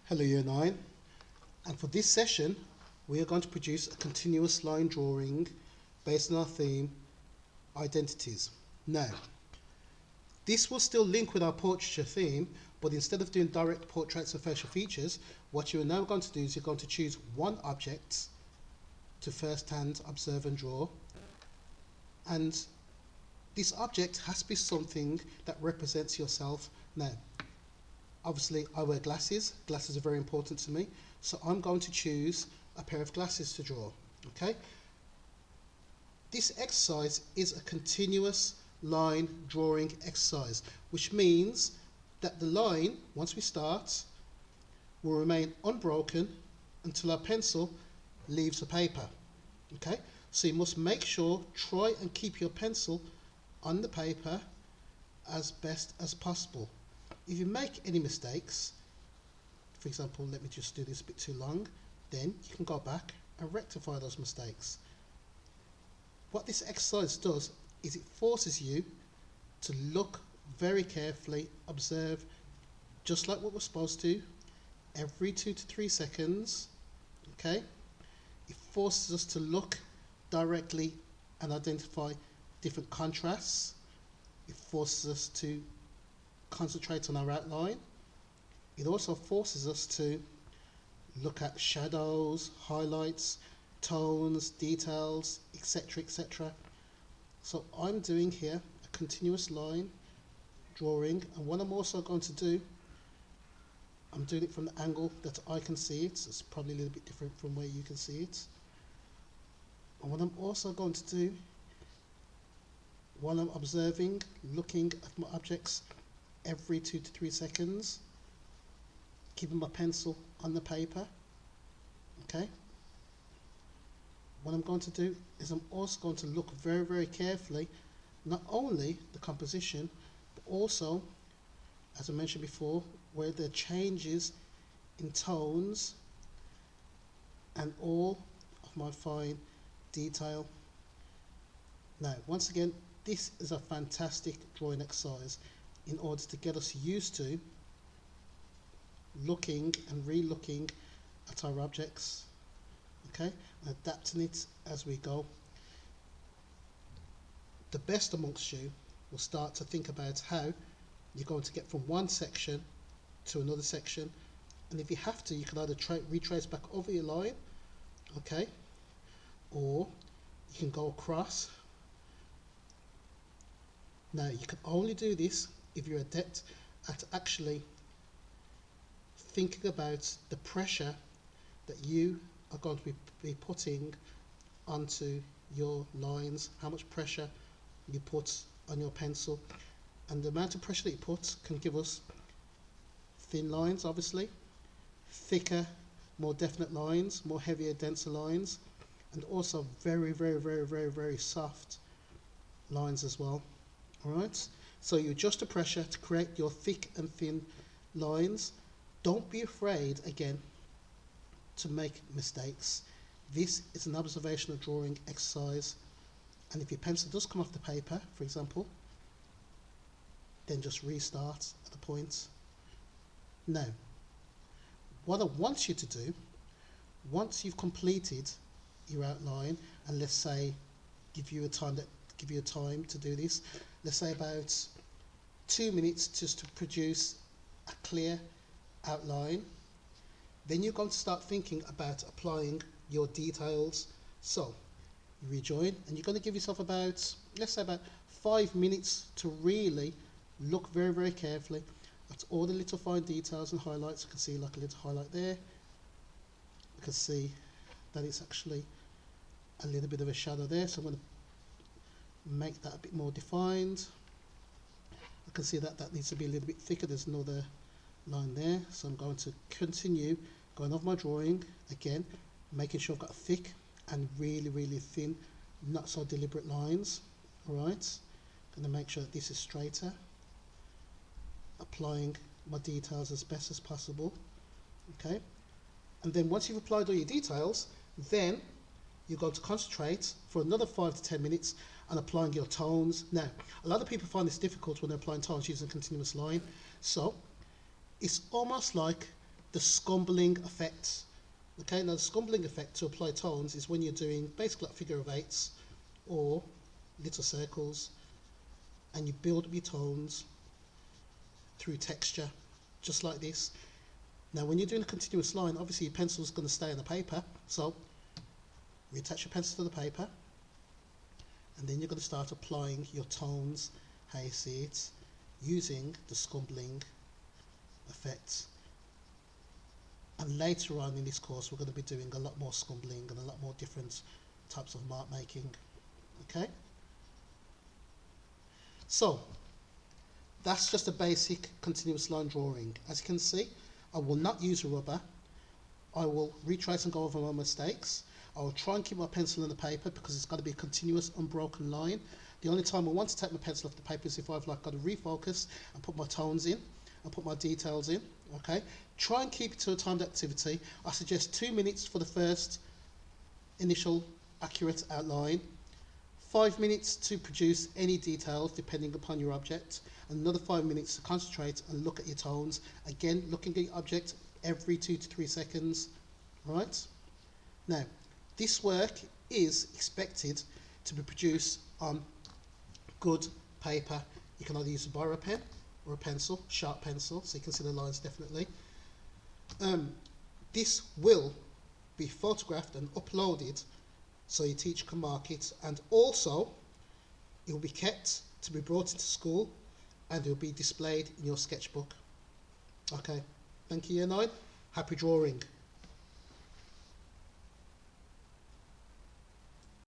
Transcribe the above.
Hello Year 9, and for this session we are going to produce a continuous line drawing based on our theme identities. Now this will still link with our portraiture theme, but instead of doing direct portraits of facial features, what you are now going to do is you're going to choose one object to first hand observe and draw, and this object has to be something that represents yourself. Now obviously I wear glasses. Glasses are very important to me, so I'm going to choose a pair of glasses to draw. Okay. This exercise is a continuous line drawing exercise, which means that the line, once we start, will remain unbroken until our pencil leaves the paper. Okay. So you must make sure, try and keep your pencil on the paper as best as possible. If you make any mistakes, for example, let me just do this a bit too long, then you can go back and rectify those mistakes. What this exercise does is it forces you to look very carefully, observe, just like what we're supposed to, every 2 to 3 seconds. Okay? It forces us to look directly and identify different contrasts. It forces us to concentrate on our outline. It also forces us to look at shadows, highlights, tones, details, etc., etc. So I'm doing here a continuous line drawing, and what I'm also going to do, I'm doing it from the angle that I can see it. So it's probably a little bit different from where you can see it. And what I'm also going to do, while I'm observing, looking at my objects every 2 to 3 seconds, keeping my pencil on the paper. Okay. What I'm going to do is I'm also going to look very, very carefully, not only the composition, but also, as I mentioned before, where there are changes in tones and all of my fine detail. Now, once again, this is a fantastic drawing exercise in order to get us used to looking and re-looking at our objects, okay, and adapting it as we go. The best amongst you will start to think about how you're going to get from one section to another section, and if you have to, you can either retrace back over your line, okay, or you can go across. Now you can only do this if you're adept at actually thinking about the pressure that you are going to be putting onto your lines, how much pressure you put on your pencil, and the amount of pressure that you put can give us thin lines, obviously, thicker, more definite lines, more heavier, denser lines, and also very, very, very, very, very soft lines as well. Alright, so you adjust the pressure to create your thick and thin lines. Don't be afraid, again, to make mistakes. This is an observational drawing exercise, and if your pencil does come off the paper, for example, then just restart at the point. Now, what I want you to do, once you've completed your outline, and let's say give you a time to do this, let's say about 2 minutes just to produce a clear outline, then you're going to start thinking about applying your details. So you rejoin, and you're going to give yourself about, let's say about 5 minutes to really look very, very carefully at all the little fine details and highlights. You can see like a little highlight there. You can see that it's actually a little bit of a shadow there, so I'm going to make that a bit more defined. I can see that that needs to be a little bit thicker. There's another line there, so I'm going to continue going over my drawing again, making sure I've got thick and really, really thin, not so deliberate lines. Alright, going to make sure that this is straighter, applying my details as best as possible. Okay, and then once you've applied all your details, then you're going to concentrate for another 5 to 10 minutes on applying your tones. Now, a lot of people find this difficult when they're applying tones using a continuous line, so it's almost like the Scrumbling effect. Okay, now the Scrumbling effect to apply tones is when you're doing basically like figure of eights or little circles, and you build up your tones through texture, just like this. Now when you're doing a continuous line, obviously your pencil is going to stay on the paper, so you attach your pencil to the paper, and then you're going to start applying your tones, how you see it, using the Scrumbling effect. And later on in this course we're going to be doing a lot more Scrumbling and a lot more different types of mark making. Okay, so that's just a basic continuous line drawing. As you can see, I will not use a rubber. I will retrace and go over my mistakes. I will try and keep my pencil on the paper because it's got to be a continuous unbroken line. The only time I want to take my pencil off the paper is if I've got to refocus and put my tones in and put my details in. Okay, try and keep it to a timed activity. I suggest 2 minutes for the first initial accurate outline, 5 minutes to produce any details depending upon your object, and another 5 minutes to concentrate and look at your tones. Again, looking at your object every 2 to 3 seconds. Right? Now, this work is expected to be produced on good paper. You can either use a biro pen or a pencil, sharp pencil, so you can see the lines definitely. This will be photographed and uploaded so your teacher can mark it, and also it will be kept to be brought into school and it will be displayed in your sketchbook. Okay, thank you, Year 9. Happy drawing.